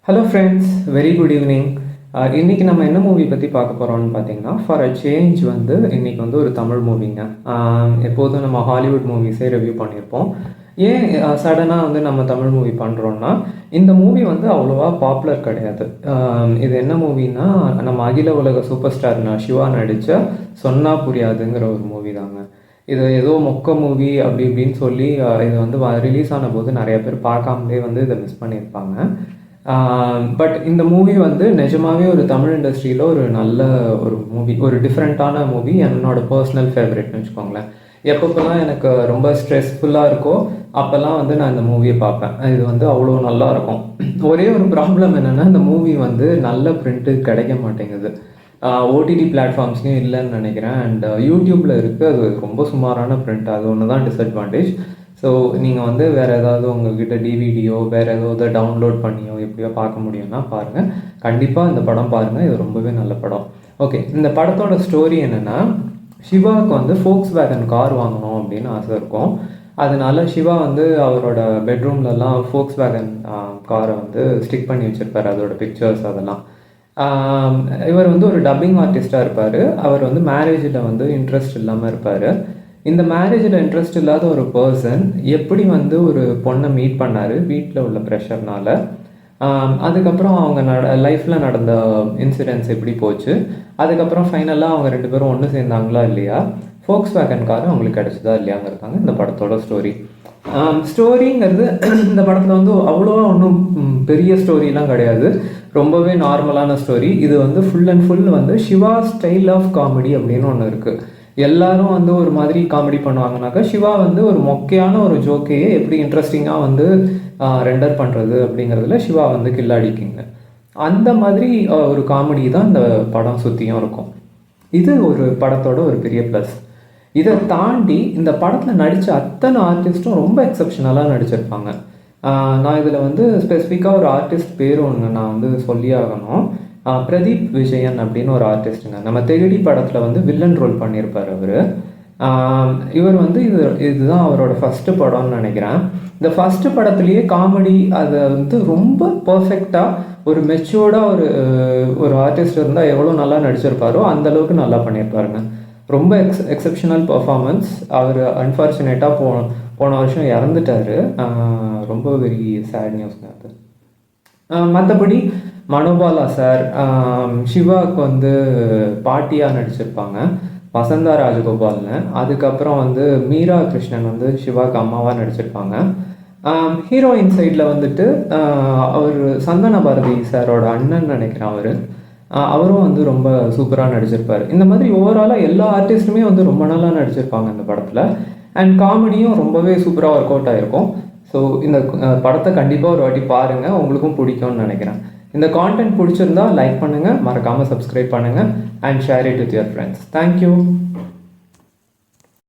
Hello friends, very good evening. இன்றைக்கி நம்ம என்ன மூவி பற்றி பார்க்க போகிறோம்னு பார்த்தீங்கன்னா, ஃபார் அ சேஞ்ச் வந்து இன்றைக்கி வந்து ஒரு தமிழ் மூவிங்க. எப்போதும் நம்ம ஹாலிவுட் மூவிஸே ரிவ்யூ பண்ணியிருப்போம். ஏன் சடனாக வந்து நம்ம தமிழ் மூவி பண்ணுறோன்னா, இந்த மூவி வந்து அவ்வளோவா பாப்புலர் கிடையாது. இது என்ன மூவின்னா, நம்ம அகில உலக சூப்பர் ஸ்டார் சிவா நடித்த சொன்னா புரியாதுங்கிற ஒரு மூவி தாங்க. இது ஏதோ மொக்க மூவி அப்படி இப்படின்னு சொல்லி இது வந்து ரிலீஸ் ஆன போது நிறைய பேர் பார்க்காமலே வந்து இதை மிஸ் பண்ணியிருப்பாங்க. பட் இந்த மூவி வந்து நிஜமாவே ஒரு தமிழ் இண்டஸ்ட்ரியில் ஒரு நல்ல ஒரு மூவி, ஒரு டிஃப்ரெண்ட்டான மூவி. என்னோட பர்சனல் ஃபேவரெட்னு வச்சுக்கோங்களேன். எப்பப்போல்லாம் எனக்கு ரொம்ப ஸ்ட்ரெஸ்ஃபுல்லாக இருக்கோ அப்போல்லாம் வந்து நான் இந்த மூவியை பார்ப்பேன். இது வந்து அவ்வளோ நல்லா இருக்கும். ஒரே ஒரு ப்ராப்ளம் என்னென்னா, இந்த மூவி வந்து நல்ல பிரிண்ட்டு கிடைக்க மாட்டேங்குது. ஓடிடி பிளாட்ஃபார்ம்ஸ்லையும் இல்லைன்னு நினைக்கிறேன். அண்ட் யூடியூப்பில் இருக்குது, அது ரொம்ப சுமாரான பிரிண்ட். அது ஒன்று தான் டிஸ்அட்வான்டேஜ். ஸோ நீங்கள் வந்து வேறு ஏதாவது உங்கள்கிட்ட டிவிடியோ வேறு ஏதாவது டவுன்லோட் பண்ணியோ எப்படியோ பார்க்க முடியும்னா பாருங்கள். கண்டிப்பாக இந்த படம் பாருங்கள், இது ரொம்பவே நல்ல படம். ஓகே, இந்த படத்தோட ஸ்டோரி என்னென்னா, சிவாவுக்கு வந்து ஃபோக்ஸ் வேகன் கார் வாங்கணும் அப்படின்னு ஆசை இருக்கும். அதனால சிவா வந்து அவரோட பெட்ரூம்லலாம் ஃபோக்ஸ் வேகன் காரை வந்து ஸ்டிக் பண்ணி வச்சுருப்பார், அதோட பிக்சர்ஸ் அதெல்லாம். இவர் வந்து ஒரு டப்பிங் ஆர்டிஸ்டாக இருப்பார். அவர் வந்து மேரேஜில் வந்து இன்ட்ரெஸ்ட் இல்லாமல் இருப்பார். இந்த மேரேஜில் இன்ட்ரெஸ்ட் இல்லாத ஒரு பர்சன் எப்படி வந்து ஒரு பொண்ணை மீட் பண்ணார் வீட்டில் உள்ள ப்ரெஷர்னால். அதுக்கப்புறம் அவங்க லைஃப்பில் நடந்த இன்சிடென்ட்ஸ் எப்படி போச்சு, அதுக்கப்புறம் ஃபைனலாக அவங்க ரெண்டு பேரும் ஒன்று சேர்ந்தாங்களா இல்லையா, ஃபோக்ஸ் வேகன் கார் அவங்களுக்கு கிடச்சிதா இல்லையாங்கிறதாங்க இந்த படத்தோட ஸ்டோரி. ஸ்டோரிங்கிறது இந்த படத்தில் வந்து அவ்வளோவா ஒன்றும் பெரிய ஸ்டோரிலாம் கிடையாது, ரொம்பவே நார்மலான ஸ்டோரி. இது வந்து ஃபுல் அண்ட் ஃபுல் வந்து சிவா ஸ்டைல் ஆஃப் காமெடி அப்படின்னு ஒன்று இருக்குது. எல்லாரும் வந்து ஒரு மாதிரி காமெடி பண்ணுவாங்கனாக்கா, சிவா வந்து ஒரு மொக்கையான ஒரு ஜோக்கையே எப்படி இன்ட்ரெஸ்டிங்காக வந்து ரெண்டர் பண்ணுறது அப்படிங்கிறதுல சிவா வந்து கில்லாடிக்கிங்க. அந்த மாதிரி ஒரு காமெடி தான் இந்த படம் சுற்றியும் இருக்கும். இது ஒரு படத்தோட ஒரு பெரிய ப்ளஸ். இதை தாண்டி இந்த படத்தில் நடித்த அத்தனை ஆர்டிஸ்ட்டும் ரொம்ப எக்ஸப்ஷனலாக நடிச்சிருப்பாங்க. நான் இதில் வந்து ஸ்பெசிஃபிக்காக ஒரு ஆர்டிஸ்ட் பேர் ஒன்று நான் வந்து சொல்லி ஆகணும். பிரதீப் விஜயன் அப்படின்னு ஒரு ஆர்டிஸ்ட்டுங்க. நம்ம தெகிடி படத்தில் வந்து வில்லன் ரோல் பண்ணியிருப்பார் அவர். இவர் வந்து இதுதான் அவரோட ஃபஸ்ட்டு படம்னு நினைக்கிறேன். இந்த ஃபஸ்ட்டு படத்துலேயே காமெடி அதை வந்து ரொம்ப பர்ஃபெக்டாக ஒரு மெச்சூர்டாக ஒரு ஆர்டிஸ்ட் இருந்தால் எவ்வளோ நல்லா நடிச்சிருப்பாரோ அந்தளவுக்கு நல்லா பண்ணியிருப்பாருங்க. ரொம்ப எக்ஸப்ஷனல் பர்ஃபார்மன்ஸ். அவர் அன்ஃபார்ச்சுனேட்டாக போன வருஷம் இறந்துட்டார். ரொம்ப வெரி சேட் நியூஸ்ங்க அது. மற்றபடி மனோபாலா சார் சிவாவுக்கு வந்து பாட்டியாக நடிச்சிருப்பாங்க, வசந்தா ராஜகோபால்னு. அதுக்கப்புறம் வந்து மீரா கிருஷ்ணன் வந்து சிவாவுக்கு அம்மாவாக நடிச்சிருப்பாங்க. ஹீரோயின் சைடில் வந்துட்டு அவர் சந்தன பாரதி சாரோட அண்ணன் நினைக்கிறேன். அவரும் வந்து ரொம்ப சூப்பராக நடிச்சிருப்பார். இந்த மாதிரி ஓவராலாக எல்லா ஆர்டிஸ்ட்டுமே வந்து ரொம்ப நல்லா நடிச்சிருப்பாங்க இந்த படத்தில். அண்ட் காமெடியும் ரொம்பவே சூப்பராக ஒர்க் அவுட் ஆகிருக்கும். ஸோ இந்த படத்தை கண்டிப்பாக ஒரு வாட்டி பாருங்கள், உங்களுக்கும் பிடிக்கும்னு நினைக்கிறேன். இந்த கான்டென்ட் பிடிச்சிருந்தா லைக் பண்ணுங்கள், மறக்காமல் சப்ஸ்கிரைப் பண்ணுங்கள் and share it with your friends. Thank you.